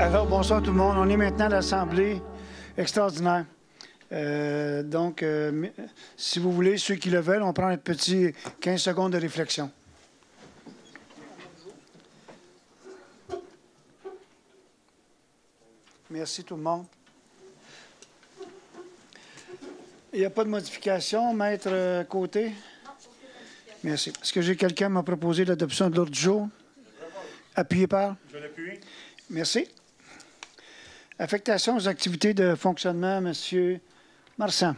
Alors, bonsoir tout le monde. On est maintenant à l'Assemblée extraordinaire. Si vous voulez, ceux qui le veulent, on prend un petit 15 secondes de réflexion. Merci tout le monde. Il n'y a pas de modification, Maître Côté? Non, merci. Est-ce que j'ai quelqu'un qui m'a proposé l'adoption de l'ordre du jour? Appuyé par? Je l'appuie. Merci. Affectation aux activités de fonctionnement, M. Marsan.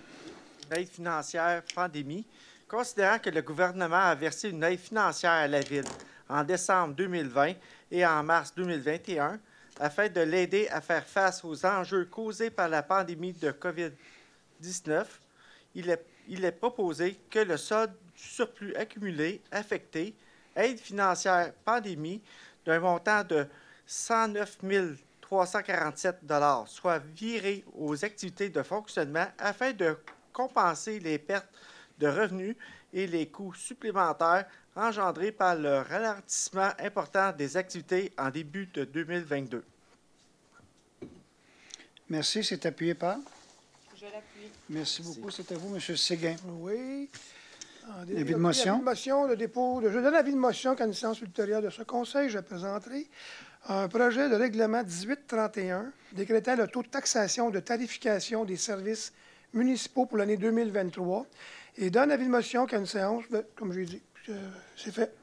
Aide financière pandémie. Considérant que le gouvernement a versé une aide financière à la Ville en décembre 2020 et en mars 2021, afin de l'aider à faire face aux enjeux causés par la pandémie de COVID-19, il est proposé que le solde du surplus accumulé affecté, aide financière pandémie, d'un montant de 109 347 $ soit viré aux activités de fonctionnement afin de compenser les pertes de revenus et les coûts supplémentaires engendrés par le ralentissement important des activités en début de 2022. Merci. C'est appuyé par? Je l'appuie. Merci beaucoup. C'est à vous, M. Séguin. Oui. L'avis de motion? Je donne l'avis de motion qu'à une séance ultérieure de ce Conseil, je présenterai un projet de règlement 1831 décrétant le taux de taxation de tarification des services municipaux pour l'année 2023 et donne l'avis de motion qu'à une séance, comme j'ai dit, c'est fait.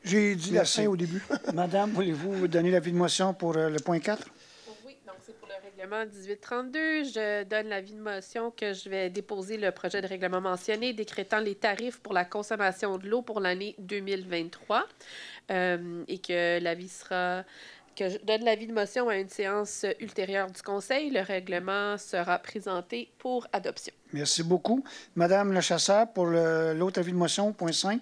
J'ai dit Merci. la fin au début. Madame, voulez-vous donner l'avis de motion pour le point 4? Oui, donc c'est pour le règlement 1832. Je donne l'avis de motion que je vais déposer le projet de règlement mentionné décrétant les tarifs pour la consommation de l'eau pour l'année 2023 et que l'avis sera... que je donne l'avis de motion à une séance ultérieure du Conseil. Le règlement sera présenté pour adoption. Merci beaucoup. Madame Le Chasseur, pour l'autre avis de motion, point 5.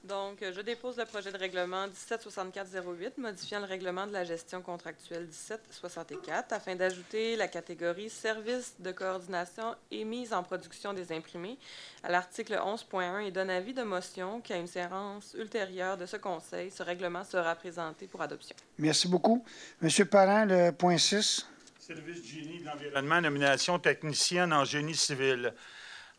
Donc, je dépose le projet de règlement 176408 modifiant le règlement de la gestion contractuelle 1764 afin d'ajouter la catégorie services de coordination et mise en production des imprimés à l'article 11.1 et donne avis de motion qu'à une séance ultérieure de ce Conseil, ce règlement sera présenté pour adoption. Merci beaucoup. Monsieur Parent, le point 6. Service génie de l'environnement, nomination technicienne en génie civil.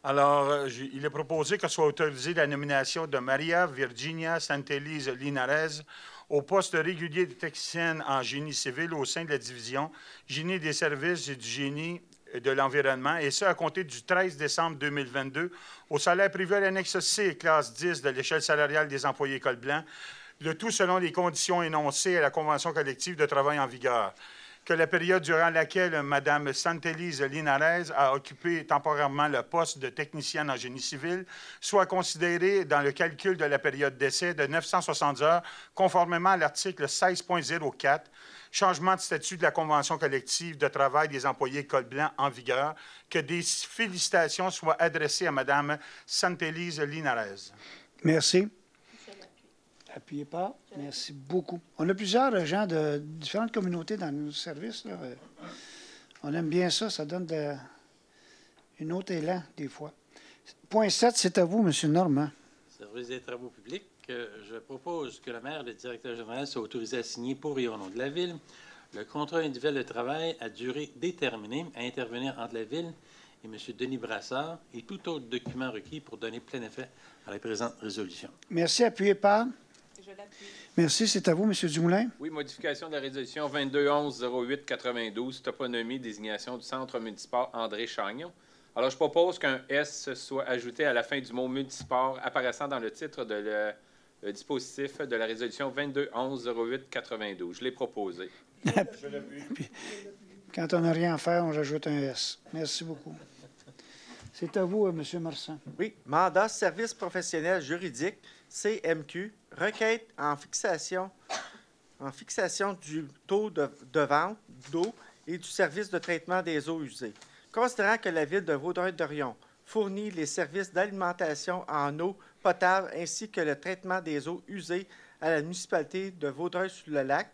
Alors, il est proposé que soit autorisée la nomination de Maria Virginia Santelize Linares au poste régulier de technicienne en génie civil au sein de la division génie des services et du génie de l'environnement, et ce, à compter du 13 décembre 2022, au salaire prévu à l'annexe C, classe 10 de l'échelle salariale des employés col blanc, le tout selon les conditions énoncées à la Convention collective de travail en vigueur. Que la période durant laquelle Mme Santelize Linares a occupé temporairement le poste de technicienne en génie civil soit considérée dans le calcul de la période d'essai de 960 heures, conformément à l'article 16.04, changement de statut de la Convention collective de travail des employés col blanc en vigueur, que des félicitations soient adressées à Mme Santelize Linares. Merci. Appuyez pas. Merci beaucoup. On a plusieurs gens de différentes communautés dans nos services, là. On aime bien ça. Ça donne une autre élan, des fois. Point 7, c'est à vous, M. Normand. Service des travaux publics. Je propose que le maire et le directeur général soient autorisés à signer pour et au nom de la Ville le contrat individuel de travail à durée déterminée à intervenir entre la Ville et M. Denis Brassard et tout autre document requis pour donner plein effet à la présente résolution. Merci. Appuyez par. Je l'appuie. Merci. C'est à vous, M. Dumoulin. Oui, modification de la résolution 2211-08-92, toponymie, désignation du centre multisport André Chagnon. Alors, je propose qu'un S soit ajouté à la fin du mot multisport apparaissant dans le titre de le dispositif de la résolution 2211-08-92. Je l'ai proposé. Quand on n'a rien à faire, on rajoute un S. Merci beaucoup. C'est à vous, M. Marsan. Oui, mandat service professionnel juridique, CMQ, requête en fixation du taux de vente d'eau et du service de traitement des eaux usées. Considérant que la Ville de Vaudreuil-Dorion fournit les services d'alimentation en eau potable ainsi que le traitement des eaux usées à la municipalité de Vaudreuil-sur-le-Lac,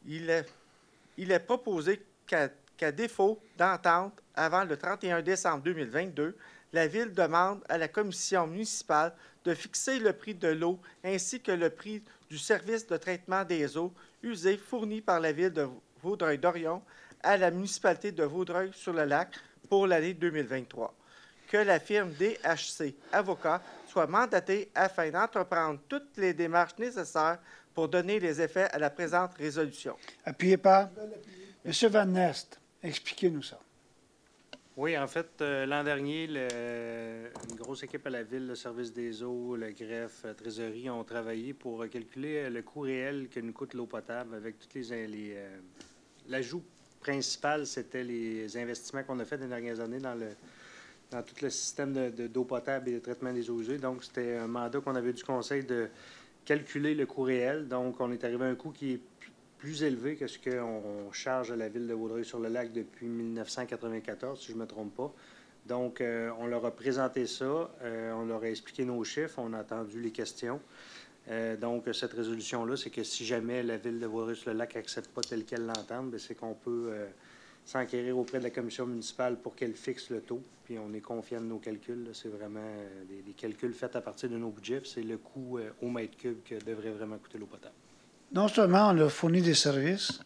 il est proposé qu'à défaut d'entente avant le 31 décembre 2022, la Ville demande à la commission municipale de fixer le prix de l'eau ainsi que le prix du service de traitement des eaux usées fourni par la Ville Vaudreuil-Dorion à la municipalité de Vaudreuil-sur-le-Lac pour l'année 2023. Que la firme DHC Avocats soit mandatée afin d'entreprendre toutes les démarches nécessaires pour donner les effets à la présente résolution. Appuyez par M. Van Nest. Expliquez-nous ça. Oui, en fait, l'an dernier, une grosse équipe à la Ville, le service des eaux, le greffe, la trésorerie ont travaillé pour calculer le coût réel que nous coûte l'eau potable avec toutes l'ajout principal, c'était les investissements qu'on a fait dans les dernières années dans tout le système d'eau potable et de traitement des eaux usées. Donc, c'était un mandat qu'on avait du conseil de calculer le coût réel. Donc, on est arrivé à un coût qui est plus élevé que ce qu'on charge à la Ville de Vaudreuil-sur-le-Lac depuis 1994, si je ne me trompe pas. Donc, on leur a présenté ça, on leur a expliqué nos chiffres, on a entendu les questions. Donc, cette résolution-là, c'est que si jamais la Ville de Vaudreuil-sur-le-Lac n'accepte pas tel qu'elle l'entende, c'est qu'on peut s'enquérir auprès de la commission municipale pour qu'elle fixe le taux. Puis on est confiant de nos calculs. C'est vraiment des calculs faits à partir de nos budgets. C'est le coût au mètre cube que devrait vraiment coûter l'eau potable. Non seulement on leur fournit des services,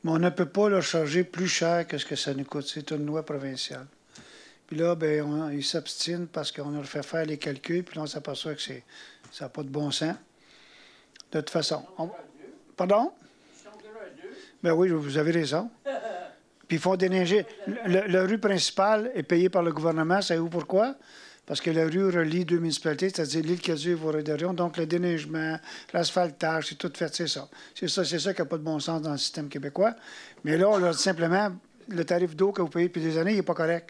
mais on ne peut pas leur charger plus cher que ce que ça nous coûte. C'est une loi provinciale. Puis là, bien, ils s'abstinent parce qu'on leur fait faire les calculs, puis là, on s'aperçoit que ça n'a pas de bon sens. De toute façon. Pardon? Ben oui, vous avez raison. Puis ils font déneiger. La rue principale est payée par le gouvernement. Savez-vous pourquoi? Parce que la rue relie deux municipalités, c'est-à-dire l'Île-Cadieux et Vaudreuil-Dorion. Donc, le déneigement, l'asphaltage, c'est tout fait, c'est ça. C'est ça qui n'a pas de bon sens dans le système québécois. Mais là, on leur dit simplement, le tarif d'eau que vous payez depuis des années, il n'est pas correct.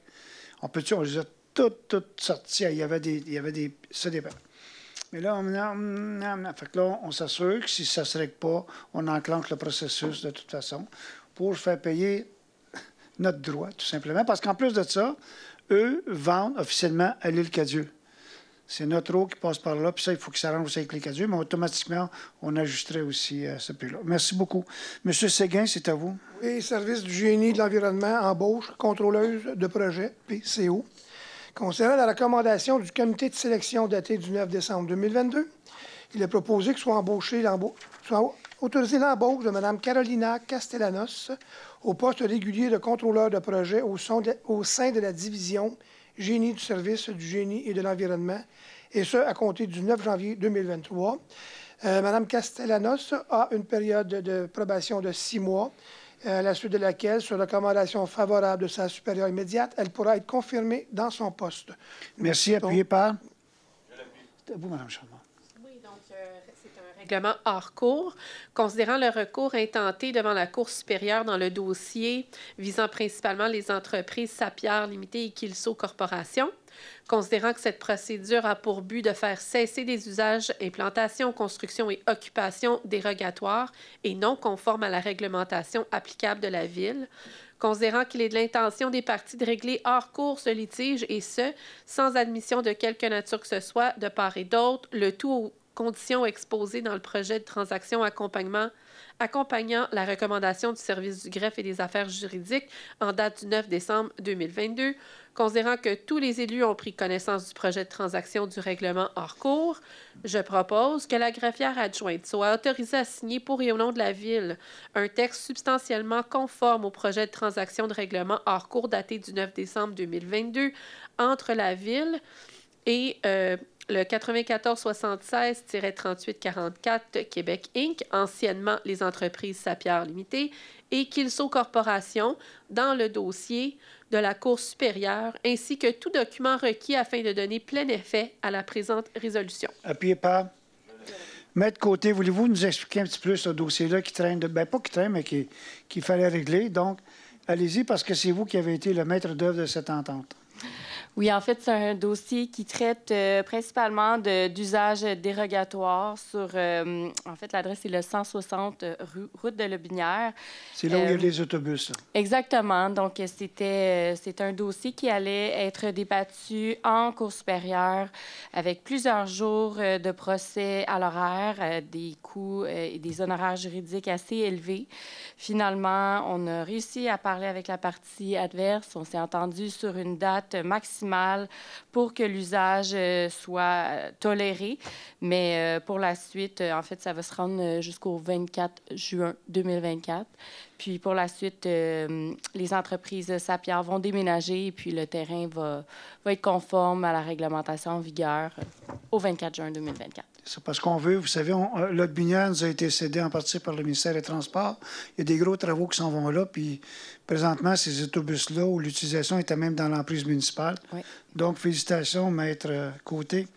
On les a toutes sorties. Il y avait des... Ça dépend. Mais là, fait que là, on s'assure que si ça ne se règle pas, on enclenche le processus de toute façon pour faire payer notre droit, tout simplement. Parce qu'en plus de ça, eux vendent officiellement à l'Île-Cadieux. C'est notre eau qui passe par là, puis ça, il faut que ça s'arrange aussi avec l'Île-Cadieux, mais automatiquement, on ajusterait aussi ce prix-là. Merci beaucoup. Monsieur Séguin, c'est à vous. Oui, service du génie de l'environnement, embauche, contrôleuse de projet, PCO. Concernant la recommandation du comité de sélection datée du 9 décembre 2022, il est proposé que soit autorisé l'embauche de Mme Carolina Castellanos au poste régulier de contrôleur de projet au sein de la division génie du service du génie et de l'environnement, et ce, à compter du 9 janvier 2023. Mme Castellanos a une période de probation de 6 mois, à la suite de laquelle, sur recommandation favorable de sa supérieure immédiate, elle pourra être confirmée dans son poste. Merci. Appuyé par... C'est à vous, Mme Charmant. Oui, donc c'est un règlement hors cours. Considérant le recours intenté devant la Cour supérieure dans le dossier visant principalement les entreprises Sapière Limitée et Kilso Corporation, considérant que cette procédure a pour but de faire cesser des usages, implantations, constructions et occupations dérogatoires et non conformes à la réglementation applicable de la Ville, considérant qu'il est de l'intention des parties de régler hors cours ce litige et ce, sans admission de quelque nature que ce soit, de part et d'autre, le tout aux conditions exposées dans le projet de transaction accompagnant la recommandation du service du greffe et des affaires juridiques en date du 9 décembre 2022, considérant que tous les élus ont pris connaissance du projet de transaction du règlement hors cours, je propose que la greffière adjointe soit autorisée à signer pour et au nom de la Ville un texte substantiellement conforme au projet de transaction de règlement hors cours daté du 9 décembre 2022 entre la Ville et le 9476-3844 Québec Inc., anciennement les entreprises Sapière Limitée, et Kilso Corporation dans le dossier de la Cour supérieure, ainsi que tout document requis afin de donner plein effet à la présente résolution. Appuyez par... Maître Côté, voulez-vous nous expliquer un petit peu ce dossier-là qui traîne, pas qui traîne, mais qu'il fallait régler. Donc, allez-y, parce que c'est vous qui avez été le maître d'œuvre de cette entente. Oui, en fait, c'est un dossier qui traite principalement d'usages dérogatoires sur... en fait, l'adresse est le 160 route de Lobinière. C'est là où il y a les autobus. Là. Exactement. Donc, c'est un dossier qui allait être débattu en Cour supérieure avec plusieurs jours de procès à l'horaire, des coûts et des honoraires juridiques assez élevés. Finalement, on a réussi à parler avec la partie adverse. On s'est entendu sur une date maximum maximale pour que l'usage soit toléré. Mais pour la suite, en fait, ça va se rendre jusqu'au 24 juin 2024. Puis pour la suite, les entreprises Sapierre vont déménager et puis le terrain va être conforme à la réglementation en vigueur au 24 juin 2024. C'est parce qu'on veut, vous savez, Lotbinière nous a été cédé en partie par le ministère des Transports. Il y a des gros travaux qui s'en vont là, puis présentement, ces autobus-là, où l'utilisation était même dans l'emprise municipale. Oui. Donc, félicitations, Maître Côté.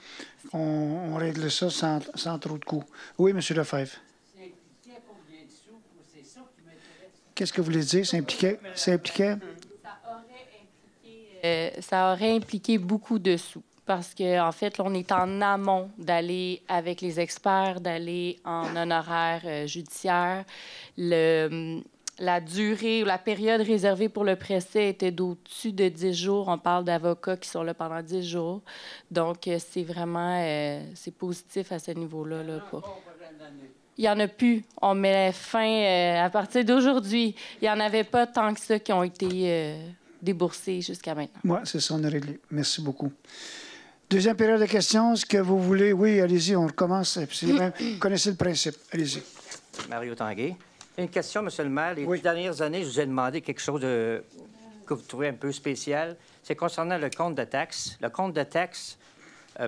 On règle ça sans trop de coûts. Oui, M. Lefebvre. C'est impliqué à combien de sous? C'est ça qui m'intéresse. Qu'est-ce que vous voulez dire? Ça impliquait? Ça aurait impliqué beaucoup de sous. Parce qu'en fait, là, on est en amont d'aller avec les experts, d'aller en honoraire judiciaire. La durée ou la période réservée pour le procès était d'au-dessus de 10 jours. On parle d'avocats qui sont là pendant 10 jours. Donc, c'est vraiment c'est positif à ce niveau-là. Là, Il n'y en a plus. On met fin à partir d'aujourd'hui. Il n'y en avait pas tant que ça qui ont été déboursés jusqu'à maintenant. Oui, c'est ça, on a réglé. Merci beaucoup. Deuxième période de questions, est-ce que vous voulez... Oui, allez-y, on recommence. Vous connaissez le principe. Allez-y. Mario Tanguay. Une question, M. le maire. Les 10 dernières années, je vous ai demandé quelque chose que vous trouvez un peu spécial. C'est concernant le compte de taxes. Le compte de taxes,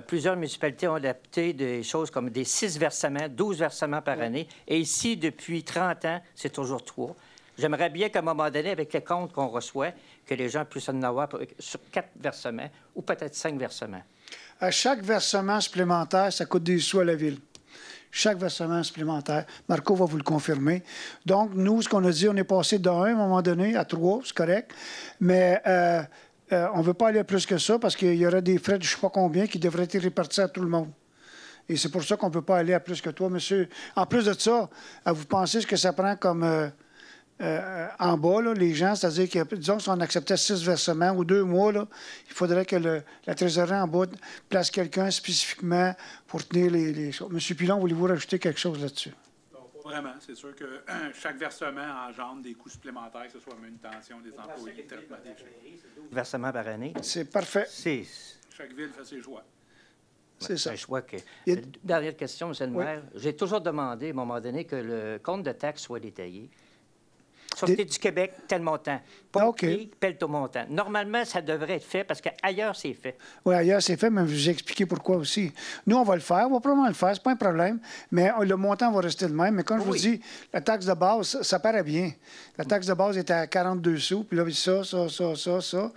plusieurs municipalités ont adapté des choses comme des 6 versements, 12 versements par année. Et ici, depuis 30 ans, c'est toujours 3. J'aimerais bien qu'à un moment donné, avec les comptes qu'on reçoit, que les gens puissent en avoir sur 4 versements ou peut-être 5 versements. À chaque versement supplémentaire, ça coûte des sous à la Ville. Chaque versement supplémentaire. Marco va vous le confirmer. Donc, nous, ce qu'on a dit, on est passé de 1 à un moment donné à 3, c'est correct. Mais on ne veut pas aller plus que ça parce qu'il y aurait des frais de je ne sais pas combien qui devraient être répartis à tout le monde. Et c'est pour ça qu'on ne peut pas aller à plus que toi, monsieur. En plus de ça, vous pensez ce que ça prend comme... en bas, là, les gens, c'est-à-dire que, disons, si on acceptait 6 versements ou 2 mois, là, il faudrait que la trésorerie en bas place quelqu'un spécifiquement pour tenir les choses. M. Pilon, voulez-vous rajouter quelque chose là-dessus? Non, pas vraiment. C'est sûr que chaque versement engendre des coûts supplémentaires, que ce soit manutention des employés, traitement des chèques. Versement par année? C'est parfait. Chaque ville fait ses choix. C'est ça. Un choix que... Dernière question, M. le maire. J'ai toujours demandé, à un moment donné, que le compte de taxes soit détaillé. Sûreté du Québec, tel montant. Pompier, tel montant. Normalement, ça devrait être fait parce qu'ailleurs, c'est fait. Oui, ailleurs, c'est fait, mais je vous ai expliqué pourquoi aussi. Nous, on va le faire. On va probablement le faire. C'est pas un problème. Mais le montant va rester le même. Mais comme je vous dis, la taxe de base, ça paraît bien. La taxe de base était à 42 sous. Puis là, ça.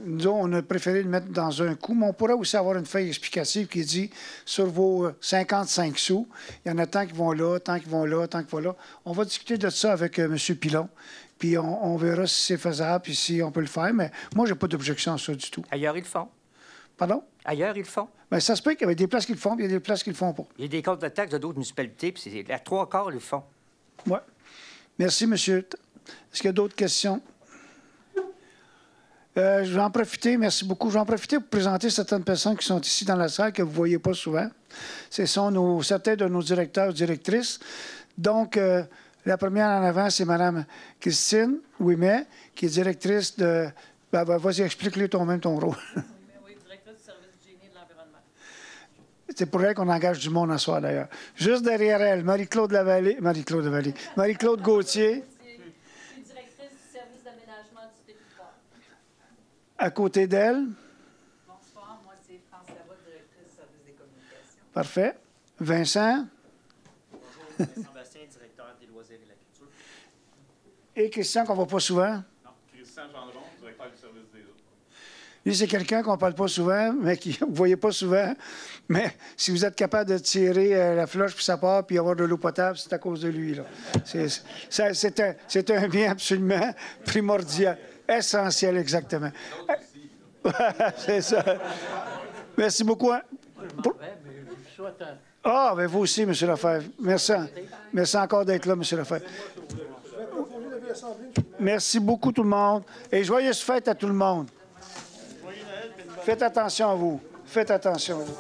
Nous, on a préféré le mettre dans un coup, mais on pourrait aussi avoir une feuille explicative qui dit sur vos 55 sous, il y en a tant qui vont là, tant qui vont là, tant qui vont là. On va discuter de ça avec M. Pilon, puis on verra si c'est faisable, puis si on peut le faire. Mais moi, je n'ai pas d'objection à ça du tout. Ailleurs, ils le font. Pardon? Ailleurs, ils le font. Bien, ça se peut qu'il y ait des places qui le font, puis il y a des places qui le font pas. Il y a des comptes de taxes de d'autres municipalités, puis c'est à 3/4, ils le font. Oui. Merci, monsieur. Est-ce qu'il y a d'autres questions? Je vais en profiter, merci beaucoup. Je vais en profiter pour présenter certaines personnes qui sont ici dans la salle que vous ne voyez pas souvent. Ce sont certains de nos directeurs et directrices. Donc, la première en avant, c'est Mme Christine Ouimet, qui est directrice de... vas-y, explique-lui toi-même ton rôle. Oui, directrice du service du génie et de l'environnement. C'est pour elle qu'on engage du monde à soir, d'ailleurs. Juste derrière elle, Marie-Claude Gauthier. À côté d'elle. Bonsoir, moi c'est France Lavoie, directrice du service des communications. Parfait. Vincent. Bonjour, Sébastien, directeur des loisirs et de la culture. Et Christian, qu'on ne voit pas souvent. Non, Christian Gendron, directeur du service des eaux. Lui, c'est quelqu'un qu'on ne parle pas souvent, mais que vous ne voyez pas souvent. Mais si vous êtes capable de tirer la floche puis ça part puis avoir de l'eau potable, c'est à cause de lui. Là. C'est un bien absolument primordial. Essentiel, exactement. C'est ça. Merci beaucoup. Ah, bien vous aussi, M. Lefebvre. Merci. Merci encore d'être là, M. Lefebvre. Merci beaucoup, tout le monde. Et joyeuse fête à tout le monde. Faites attention à vous. Faites attention à vous.